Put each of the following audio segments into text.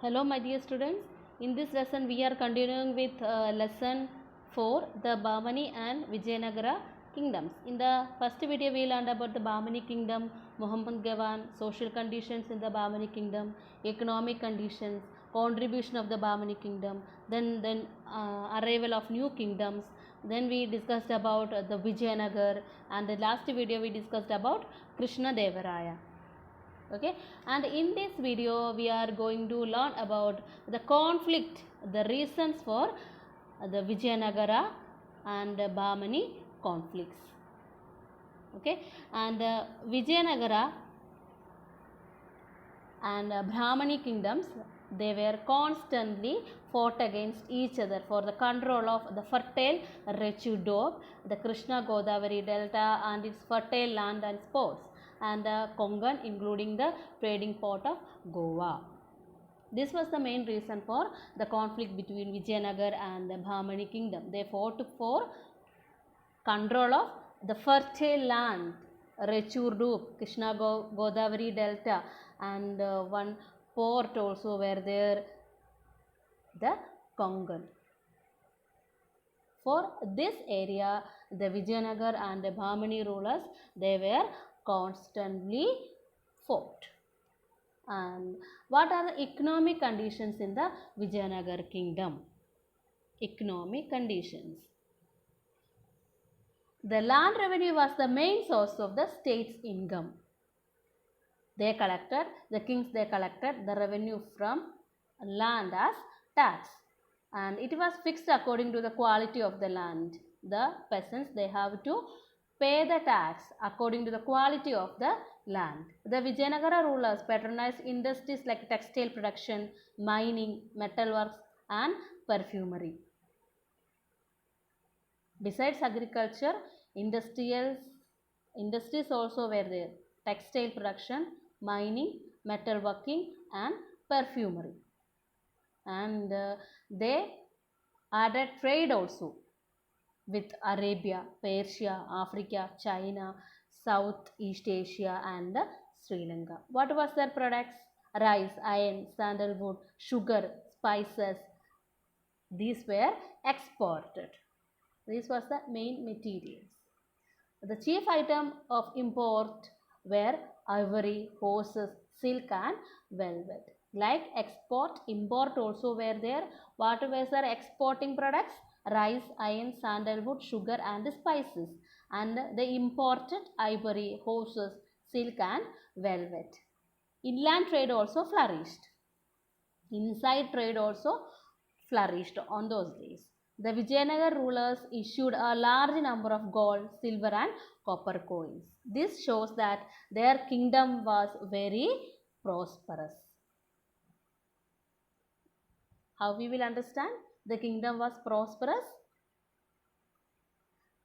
Hello my dear students, in this lesson we are continuing with lesson 4, the Bamani and Vijayanagara kingdoms. In the first video we learned about the Bamani kingdom, Muhammad Gawan, social conditions in the Bamani kingdom, economic conditions, contribution of the Bamani kingdom, then arrival of new kingdoms. Then we discussed about the Vijayanagar, and the last video we discussed about Krishna Devaraya. Okay, and in this video we are going to learn about the conflict, the reasons for the Vijayanagara and Bamani conflicts. Okay, and Vijayanagara and Brahmani kingdoms, they were constantly fought against each other for the control of the fertile Rechudor, the Krishna Godavari delta and its fertile land and sports, and the Konkan, including the trading port of Goa. This was the main reason for the conflict between Vijayanagar and the Brahmani kingdom. They fought for control of the fertile land, Rechurdup, Krishna Godavari delta, and one port also were there, the Konkan. For this area, the Vijayanagar and the Brahmani rulers, they were constantly fought. And what are the economic conditions in the Vijayanagar kingdom? Economic conditions. The land revenue was the main source of the state's income. The kings collected the revenue from land as tax, and it was fixed according to the quality of the land. The peasants, they have to pay the tax according to the quality of the land. The Vijayanagara rulers patronized industries like textile production, mining, metalworks and perfumery. Besides agriculture, industries also were there. Textile production, mining, metalworking and perfumery. And they added trade also with Arabia, Persia, Africa, China, Southeast Asia and Sri Lanka. What was their products? Rice, iron, sandalwood, sugar, spices. These were exported. This was the main materials. The chief item of import were ivory, horses, silk and velvet. Like export, import also were there. What were their exporting products? Rice, iron, sandalwood, sugar and spices. And they imported ivory, horses, silk and velvet. Inland trade also flourished. Inside trade also flourished on those days. The Vijayanagar rulers issued a large number of gold, silver and copper coins. This shows that their kingdom was very prosperous. How we will understand? The kingdom was prosperous.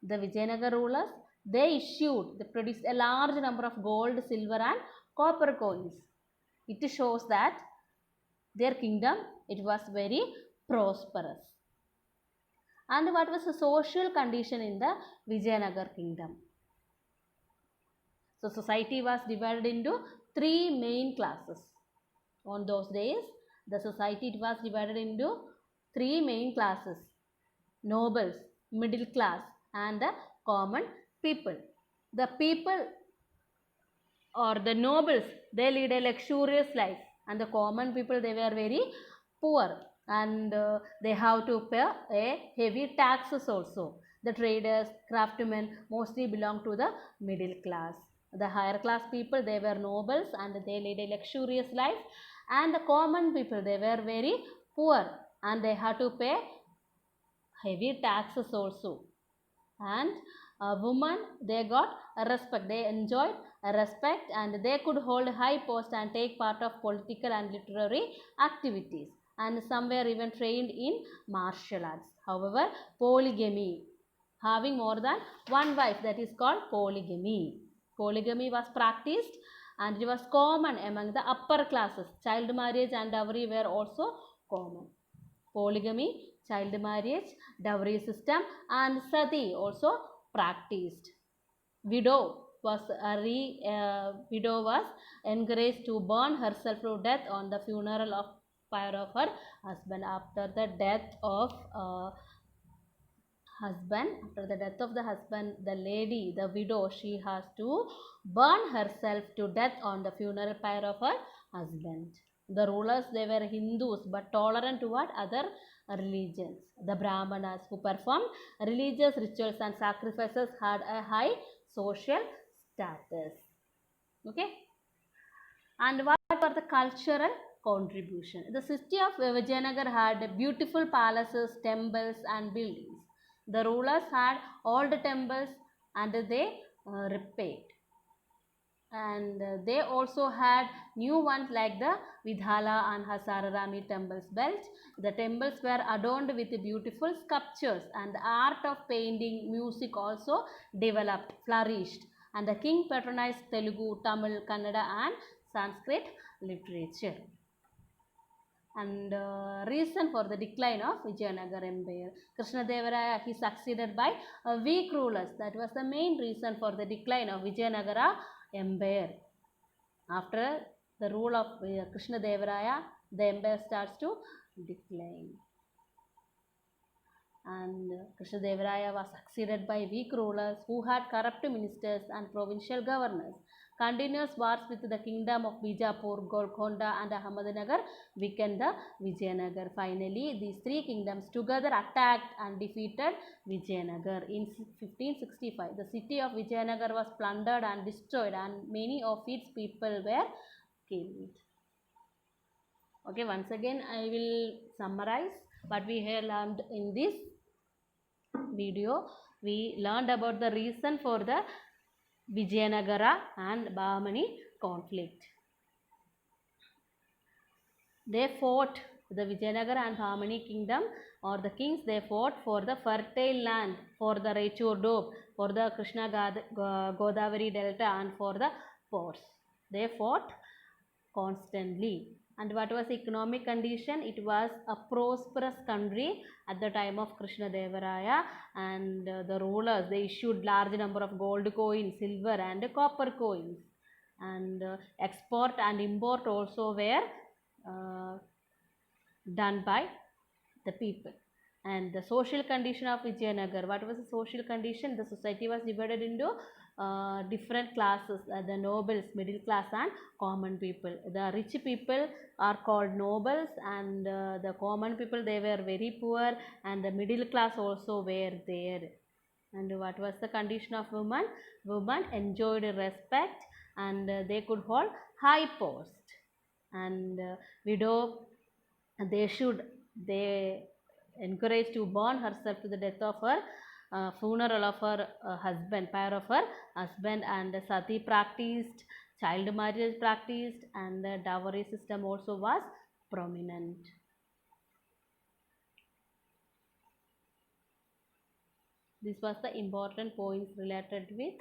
The Vijayanagar rulers, they produced a large number of gold, silver and copper coins. It shows that their kingdom, it was very prosperous. And what was the social condition in the Vijayanagar kingdom? So society was divided into three main classes. On those days, the society was divided into three main classes: nobles, middle class and the common people. The people or the nobles, they lead a luxurious life, and the common people, they were very poor, and they have to pay a heavy taxes also. The traders, craftsmen mostly belong to the middle class. The higher class people, they were nobles and they lead a luxurious life, and the common people, they were very poor and they had to pay heavy taxes also. And women, they got respect, they enjoyed respect, and they could hold high post and take part of political and literary activities, and some were even trained in martial arts. However, polygamy, having more than one wife, that is called polygamy. Polygamy was practiced and it was common among the upper classes. Child marriage and dowry were also common. Polygamy, child marriage, dowry system and sati also practiced. Widow was encouraged to burn herself to death on the funeral of pyre of her husband. After the death of the husband, the lady, the widow, she has to burn herself to death on the funeral pyre of her husband. The rulers, they were Hindus but tolerant toward other religions. The Brahmanas, who performed religious rituals and sacrifices, had a high social status. Okay. And what were the cultural contribution? The city of Vijayanagar had beautiful palaces, temples and buildings. The rulers had old temples and they repaired. And they also had new ones like the Vidhala and Hasararami temples built. The temples were adorned with beautiful sculptures, and the art of painting, music also developed, flourished. And the king patronized Telugu, Tamil, Kannada and Sanskrit literature. And reason for the decline of Vijayanagar Empire. Krishnadevaraya, he succeeded by weak rulers. That was the main reason for the decline of Vijayanagara Empire. After the rule of Krishnadevaraya, the empire starts to decline. And Krishnadevaraya was succeeded by weak rulers who had corrupt ministers and provincial governors. Continuous wars with the kingdom of Bijapur, Golconda and Ahmednagar weakened the Vijayanagar. Finally, these three kingdoms together attacked and defeated Vijayanagar. In 1565, the city of Vijayanagar was plundered and destroyed, and many of its people were killed. Okay, once again I will summarize what we have learned in this video. We learned about the reason for the Vijayanagara and Bahmani conflict. They fought, the Vijayanagara and Bahmani kingdom or the kings, they fought for the fertile land, for the Raichur Doab, for the Krishna Godavari Delta and for the ports. They fought constantly. And what was the economic condition? It was a prosperous country at the time of Krishnadevaraya, and the rulers, they issued large number of gold coins, silver and copper coins, and export and import also were done by the people. And the social condition of Vijayanagar, what was the social condition? The society was divided into different classes, the nobles, middle class and common people. The rich people are called nobles, and the common people, they were very poor, and the middle class also were there. And what was the condition of women? Women enjoyed respect, and they could hold high post. And widow, they encouraged to burn herself to the death of her funeral of her husband, pyre of her husband. And sati practiced, child marriage practiced, and the dowry system also was prominent. This was the important points related with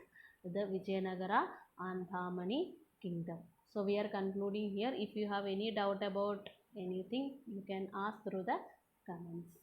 the Vijayanagara and Bahmani kingdom. So we are concluding here. If you have any doubt about anything, you can ask through the comments.